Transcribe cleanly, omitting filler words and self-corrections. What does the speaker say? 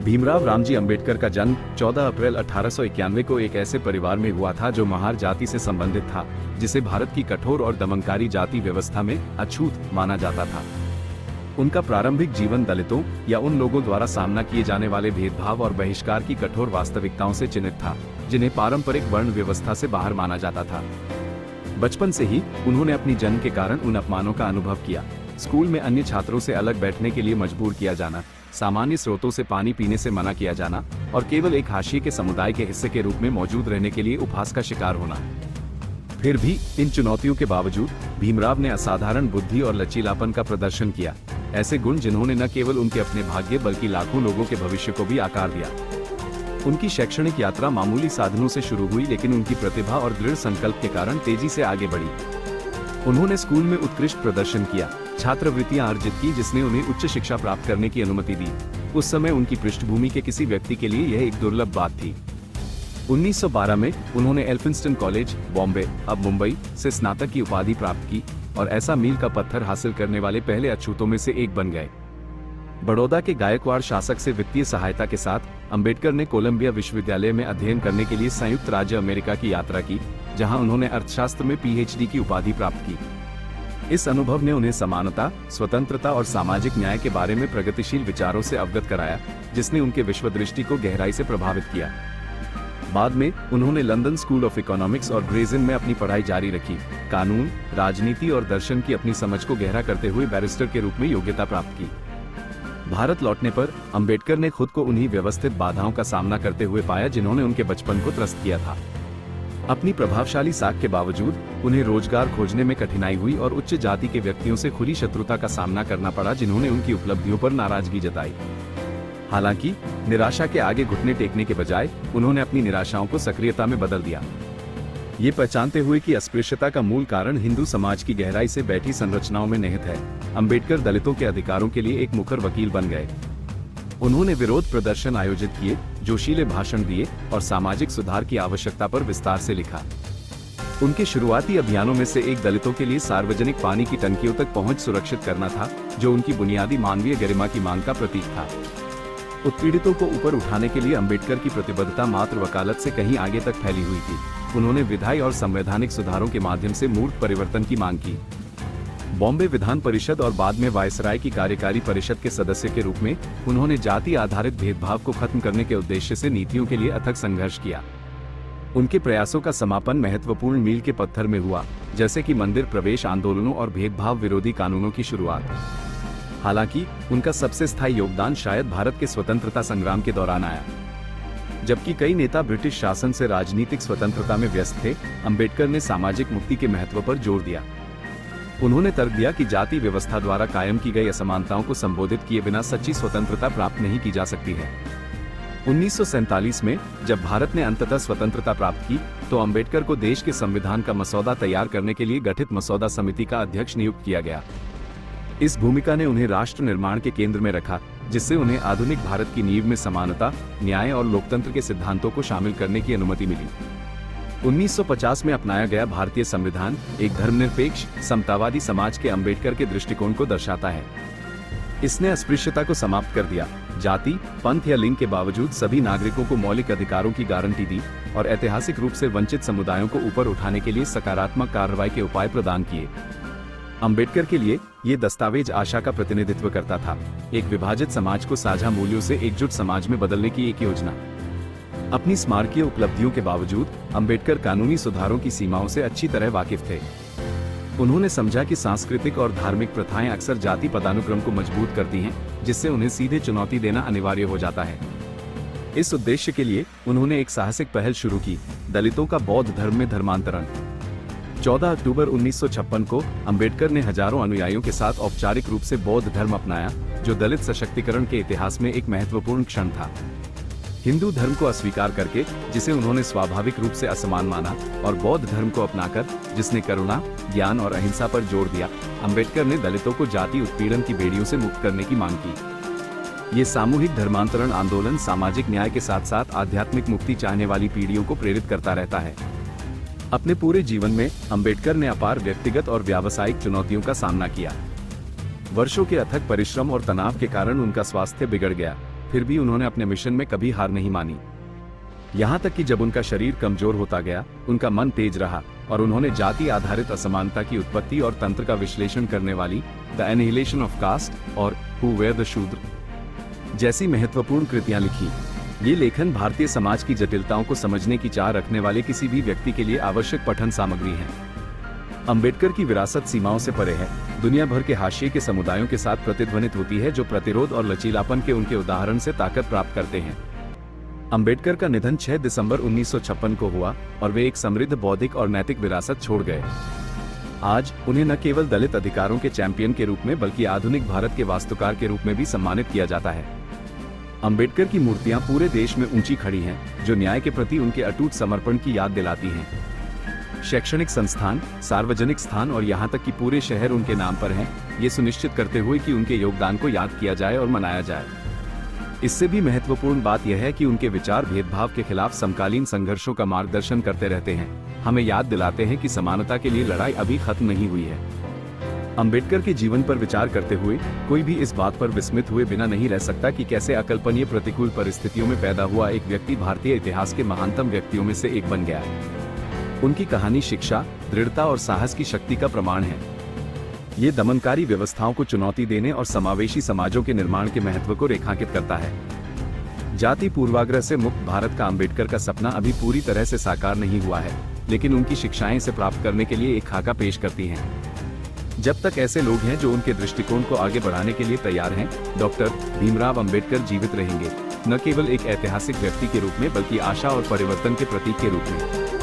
भीमराव रामजी अंबेडकर का जन्म 14 अप्रैल 1891 को एक ऐसे परिवार में हुआ था जो महार जाति से संबंधित था, जिसे भारत की कठोर और दमनकारी जाति व्यवस्था में अछूत माना जाता था। उनका प्रारंभिक जीवन दलितों या उन लोगों द्वारा सामना किए जाने वाले भेदभाव और बहिष्कार की कठोर वास्तविकताओं से चिन्हित था, जिन्हें पारंपरिक वर्ण व्यवस्था से बाहर माना जाता था। बचपन से ही उन्होंने अपनी जन्म के कारण उन अपमानों का अनुभव किया। स्कूल में अन्य छात्रों से अलग बैठने के लिए मजबूर किया जाना, सामान्य स्रोतों से पानी पीने से मना किया जाना और केवल एक हाशिए के समुदाय के हिस्से के रूप में मौजूद रहने के लिए उपहास का शिकार होना। फिर भी इन चुनौतियों के बावजूद भीमराव ने असाधारण बुद्धि और लचीलापन का प्रदर्शन किया, ऐसे गुण जिन्होंने न केवल उनके अपने भाग्य बल्कि लाखों लोगों के भविष्य को भी आकार दिया। उनकी शैक्षणिक यात्रा मामूली साधनों से शुरू हुई, लेकिन उनकी प्रतिभा और दृढ़ संकल्प के कारण तेजी से आगे बढ़ी। उन्होंने स्कूल में उत्कृष्ट प्रदर्शन किया, छात्रवृत्तियां अर्जित की, जिसने उन्हें उच्च शिक्षा प्राप्त करने की अनुमति दी। उस समय उनकी पृष्ठभूमि के किसी व्यक्ति के लिए यह एक दुर्लभ बात थी। 1912 में उन्होंने एल्फिंस्टन कॉलेज, बॉम्बे, अब मुंबई, से स्नातक की उपाधि प्राप्त की और ऐसा मील का पत्थर हासिल करने वाले पहले अछूतों में से एक बन गए। बड़ौदा के गायकवाड़ शासक से वित्तीय सहायता के साथ अंबेडकर ने कोलंबिया विश्वविद्यालय में अध्ययन करने के लिए संयुक्त राज्य अमेरिका की यात्रा की, जहां उन्होंने अर्थशास्त्र में पीएचडी की उपाधि प्राप्त की। इस अनुभव ने उन्हें समानता, स्वतंत्रता और सामाजिक न्याय के बारे में प्रगतिशील विचारों से अवगत कराया, जिसने उनके विश्वदृष्टि को गहराई से प्रभावित किया। बाद में उन्होंने लंदन स्कूल ऑफ इकोनॉमिक्स और ग्रेज़ में अपनी पढ़ाई जारी रखी। कानून, राजनीति और दर्शन की अपनी समझ को गहरा करते हुए बैरिस्टर के रूप में योग्यता प्राप्त की। भारत लौटने पर अंबेडकर ने खुद को उन्हीं व्यवस्थित बाधाओं का सामना करते हुए पाया जिन्होंने उनके बचपन को त्रस्त किया था। अपनी प्रभावशाली साख के बावजूद उन्हें रोजगार खोजने में कठिनाई हुई और उच्च जाति के व्यक्तियों से खुली शत्रुता का सामना करना पड़ा, जिन्होंने उनकी उपलब्धियों पर नाराजगी जताई। हालांकि निराशा के आगे घुटने टेकने के बजाय उन्होंने अपनी निराशाओं को सक्रियता में बदल दिया, ये पहचानते हुए कि अस्पृश्यता का मूल कारण हिंदू समाज की गहराई से बैठी संरचनाओं में निहित है। अंबेडकर दलितों के अधिकारों के लिए एक मुखर वकील बन गए। उन्होंने विरोध प्रदर्शन आयोजित किए, जोशीले भाषण दिए और सामाजिक सुधार की आवश्यकता पर विस्तार से लिखा। उनके शुरुआती अभियानों में से एक दलितों के लिए सार्वजनिक पानी की टंकियों तक पहुंच सुरक्षित करना था, जो उनकी बुनियादी मानवीय गरिमा की मांग का प्रतीक था। उत्पीड़ितों को ऊपर उठाने के लिए अंबेडकर की प्रतिबद्धता मात्र वकालत से कहीं आगे तक फैली हुई थी। उन्होंने विधायी और संवैधानिक सुधारों के माध्यम से मूर्त परिवर्तन की मांग की। बॉम्बे विधान परिषद और बाद में वायसराय की कार्यकारी परिषद के सदस्य के रूप में उन्होंने जाति आधारित भेदभाव को खत्म करने के उद्देश्य से नीतियों के लिए अथक संघर्ष किया। उनके प्रयासों का समापन महत्वपूर्ण मील के पत्थर में हुआ, जैसे कि मंदिर प्रवेश आंदोलनों और भेदभाव विरोधी कानूनों की शुरुआत। हालांकि उनका सबसे स्थायी योगदान शायद भारत के स्वतंत्रता संग्राम के दौरान आया। जबकि कई नेता ब्रिटिश शासन से राजनीतिक स्वतंत्रता में व्यस्त थे, अंबेडकर ने सामाजिक मुक्ति के महत्व पर जोर दिया। उन्होंने तर्क दिया कि जाति व्यवस्था द्वारा कायम की गई असमानताओं को संबोधित किए बिना सच्ची स्वतंत्रता प्राप्त नहीं की जा सकती है। 1947 में जब भारत ने अंततः स्वतंत्रता प्राप्त की, तो अंबेडकर को देश के संविधान का मसौदा तैयार करने के लिए गठित मसौदा समिति का अध्यक्ष नियुक्त किया गया। इस भूमिका ने उन्हें राष्ट्र निर्माण के केंद्र में रखा, जिससे उन्हें आधुनिक भारत की नींव में समानता, न्याय और लोकतंत्र के सिद्धांतों को शामिल करने की अनुमति मिली। 1950 में अपनाया गया भारतीय संविधान एक धर्मनिरपेक्ष, समतावादी समाज के अंबेडकर के दृष्टिकोण को दर्शाता है। इसने अस्पृश्यता को समाप्त कर दिया, जाति, पंथ या लिंग के बावजूद सभी नागरिकों को मौलिक अधिकारों की गारंटी दी और ऐतिहासिक रूप से वंचित समुदायों को ऊपर उठाने के लिए सकारात्मक कार्रवाई के उपाय प्रदान किए। अंबेडकर के लिए ये दस्तावेज आशा का प्रतिनिधित्व करता था, एक विभाजित समाज को साझा मूल्यों से एकजुट समाज में बदलने की एक योजना। अपनी स्मारकीय उपलब्धियों के बावजूद अंबेडकर कानूनी सुधारों की सीमाओं से अच्छी तरह वाकिफ थे। उन्होंने समझा कि सांस्कृतिक और धार्मिक प्रथाएं अक्सर जाति पदानुक्रम को मजबूत करती हैं, जिससे उन्हें सीधे चुनौती देना अनिवार्य हो जाता है। इस उद्देश्य के लिए उन्होंने एक साहसिक पहल शुरू की, दलितों का बौद्ध धर्म में धर्मांतरण। 14 अक्टूबर 1956 को अंबेडकर ने हजारों अनुयायियों के साथ औपचारिक रूप से बौद्ध धर्म अपनाया, जो दलित सशक्तिकरण के इतिहास में एक महत्वपूर्ण क्षण था। हिंदू धर्म को अस्वीकार करके, जिसे उन्होंने स्वाभाविक रूप से असमान माना, और बौद्ध धर्म को अपनाकर, जिसने करुणा, ज्ञान और अहिंसा पर जोर दिया, अंबेडकर ने दलितों को जाति उत्पीड़न की बेड़ियों से मुक्त करने की मांग की। ये सामूहिक धर्मांतरण आंदोलन सामाजिक न्याय के साथ साथ आध्यात्मिक मुक्ति चाहने वाली पीढ़ियों को प्रेरित करता रहता है। अपने पूरे जीवन में अंबेडकर ने अपार व्यक्तिगत और व्यावसायिक चुनौतियों का सामना किया। वर्षों के अथक परिश्रम और तनाव के कारण उनका स्वास्थ्य बिगड़ गया। फिर भी उन्होंने अपने मिशन में कभी हार नहीं मानी। यहाँ तक कि जब उनका शरीर कमजोर होता गया, उनका मन तेज रहा और उन्होंने जाति आधारित असमानता की उत्पत्ति और तंत्र का विश्लेषण करने वाली द एनिहिलेशन ऑफ कास्ट और हु वेयर द शूद्र जैसी महत्वपूर्ण कृतियां लिखी। ये लेखन भारतीय समाज की जटिलताओं को समझने की चाह रखने वाले किसी भी व्यक्ति के लिए आवश्यक पठन सामग्री है। अंबेडकर की विरासत सीमाओं से परे है, दुनिया भर के हाशिए के समुदायों के साथ प्रतिध्वनित होती है, जो प्रतिरोध और लचीलापन के उनके उदाहरण से ताकत प्राप्त करते हैं। अंबेडकर का निधन 6 दिसंबर 1956 को हुआ और वे एक समृद्ध बौद्धिक और नैतिक विरासत छोड़ गए। आज उन्हें न केवल दलित अधिकारों के चैंपियन के रूप में बल्कि आधुनिक भारत के वास्तुकार के रूप में भी सम्मानित किया जाता है। अंबेडकर की मूर्तियां पूरे देश में ऊंची खड़ी हैं, जो न्याय के प्रति उनके अटूट समर्पण की याद दिलाती हैं। शैक्षणिक संस्थान, सार्वजनिक स्थान और यहाँ तक कि पूरे शहर उनके नाम पर हैं, ये सुनिश्चित करते हुए कि उनके योगदान को याद किया जाए और मनाया जाए। इससे भी महत्वपूर्ण बात यह है कि उनके विचार भेदभाव के खिलाफ समकालीन संघर्षों का मार्गदर्शन करते रहते हैं, हमें याद दिलाते हैं कि समानता के लिए लड़ाई अभी खत्म नहीं हुई है। अंबेडकर के जीवन पर विचार करते हुए कोई भी इस बात पर विस्मित हुए बिना नहीं रह सकता कि कैसे अकल्पनीय प्रतिकूल परिस्थितियों में पैदा हुआ एक व्यक्ति भारतीय इतिहास के महानतम व्यक्तियों में से एक बन गया है। उनकी कहानी शिक्षा, दृढ़ता और साहस की शक्ति का प्रमाण है। ये दमनकारी व्यवस्थाओं को चुनौती देने और समावेशी समाजों के निर्माण के महत्व को रेखांकित करता है। जाति पूर्वाग्रह से मुक्त भारत का अंबेडकर का सपना अभी पूरी तरह से साकार नहीं हुआ है, लेकिन उनकी शिक्षाएं इसे प्राप्त करने के लिए एक खाका पेश करती हैं। जब तक ऐसे लोग हैं जो उनके दृष्टिकोण को आगे बढ़ाने के लिए तैयार हैं, डॉक्टर भीमराव अंबेडकर जीवित रहेंगे, न केवल एक ऐतिहासिक व्यक्ति के रूप में बल्कि आशा और परिवर्तन के प्रतीक के रूप में।